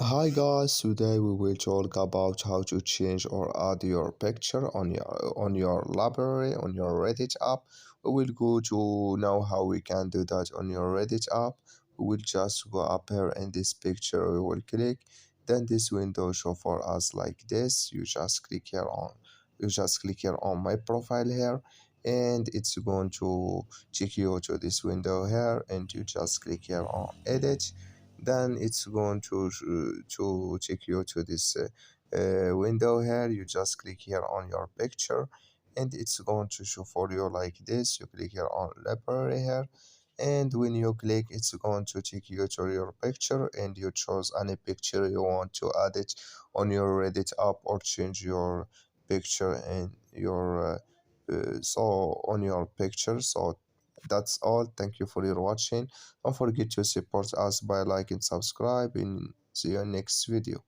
Hi guys, today we will talk about how to change or add your picture on your library on your Reddit app. We will go to now how we can do that on your Reddit app. We will just go up here in this picture, we will click, then this window show for us like this. You just click here on my profile here, and it's going to take you to this window here, and you just click here on edit, then it's going to take you to this window here. You just click here on your picture, and it's going to show for you like this. You click here on library here, and when you click, it's going to take you to your picture, and you choose any picture you want to add it on your Reddit app or change your picture and your so on your picture. So that's all. Thank you for your watching. Don't forget to support us by like and subscribe, and see you next video.